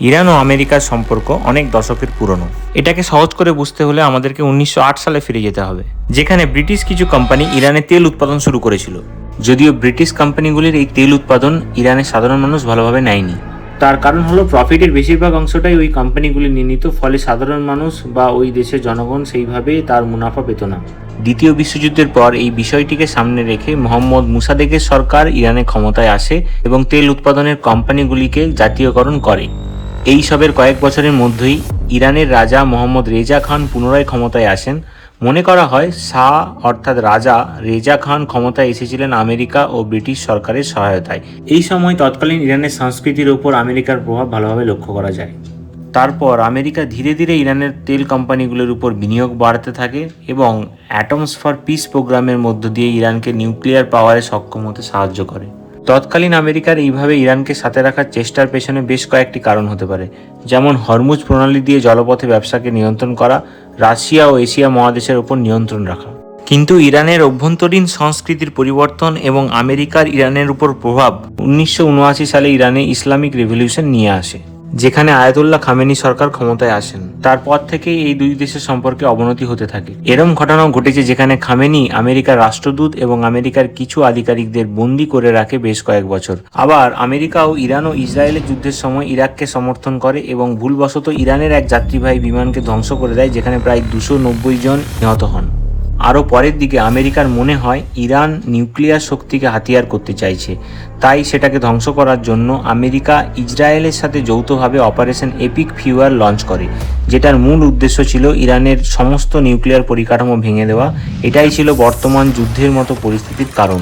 Iran ও আমেরিকার সম্পর্ক অনেক দশকের পুরনো। এটাকে সহজ করে বুঝতে হলে আমাদেরকে 1908 সালে ফিরে যেতে হবে, যেখানে ব্রিটিশ কিছু কোম্পানি ইরানে তেল উৎপাদন শুরু করেছিল। যদিও ব্রিটিশ কোম্পানিগুলির এই তেল উৎপাদন ইরানের সাধারণ মানুষ ভালোভাবে নেয়নি। তার কারণ হলো প্রফিটের বেশিরভাগ অংশটাই ওই কোম্পানিগুলি নিয়ে নিত, ফলে সাধারণ মানুষ বা ওই দেশের জনগণ সেইভাবে তার মুনাফা পেত না। দ্বিতীয় বিশ্বযুদ্ধের পর এই বিষয়টিকে সামনে রেখে মোহাম্মদ মুসাদেকের সরকার ইরানে ক্ষমতায় আসে এবং তেল উৎপাদনের কোম্পানিগুলিকে জাতীয়করণ করে। এই সবের কয়েক বছরের মধ্যেই ইরানের রাজা মোহাম্মদ রেজা খান পুনরায় ক্ষমতায় আসেন। মনে করা হয় শাহ অর্থাৎ রাজা রেজা খান ক্ষমতায় এসেছিলেন আমেরিকা ও ব্রিটিশ সরকারের সহায়তায়। এই সময় তৎকালীন ইরানের সংস্কৃতির ওপর আমেরিকার প্রভাব ভালোভাবে লক্ষ্য করা যায়। তারপর আমেরিকা ধীরে ধীরে ইরানের তেল কোম্পানিগুলোর উপর বিনিয়োগ বাড়াতে থাকে এবং অ্যাটমস ফর পিস প্রোগ্রামের মধ্য দিয়ে ইরানকে নিউক্লিয়ার পাওয়ারে সক্ষম হতে সাহায্য করে। তৎকালীন আমেরিকার এইভাবে ইরানকে সাথে রাখার চেষ্টার পেছনে বেশ কয়েকটি কারণ হতে পারে, যেমন হরমুজ প্রণালী দিয়ে জলপথে ব্যবসাকে নিয়ন্ত্রণ করা, রাশিয়া ও এশিয়া মহাদেশের ওপর নিয়ন্ত্রণ রাখা। কিন্তু ইরানের অভ্যন্তরীণ সংস্কৃতির পরিবর্তন এবং আমেরিকার ইরানের উপর প্রভাব 1979 সালে ইরানে ইসলামিক রেভলিউশন নিয়ে আসে, যেখানে আয়াতুল্লাহ খামেনি সরকার ক্ষমতায় আসেন। তারপর থেকেই এই দুই দেশের সম্পর্কে অবনতি হতে থাকে। এরম ঘটনাও ঘটেছে যেখানে খামেনি আমেরিকার রাষ্ট্রদূত এবং আমেরিকার কিছু আধিকারিকদের বন্দী করে রাখে বেশ কয়েক বছর। আবার আমেরিকা ও ইরান ও ইসরায়েলের যুদ্ধের সময় ইরাককে সমর্থন করে এবং ভুলবশত ইরানের এক যাত্রীবাহী বিমানকে ধ্বংস করে দেয়, যেখানে প্রায় 290 জন নিহত হন। আরও পরের দিকে আমেরিকার মনে হয় ইরান নিউক্লিয়ার শক্তিকে হাতিয়ার করতে চাইছে, তাই সেটাকে ধ্বংস করার জন্য আমেরিকা ইসরায়েলের সাথে যৌথভাবে অপারেশন এপিক ফিউয়ার লঞ্চ করে, যেটার মূল উদ্দেশ্য ছিল ইরানের সমস্ত নিউক্লিয়ার পরিকাঠামো ভেঙে দেওয়া। এটাই ছিল বর্তমান যুদ্ধের মতো পরিস্থিতির কারণ।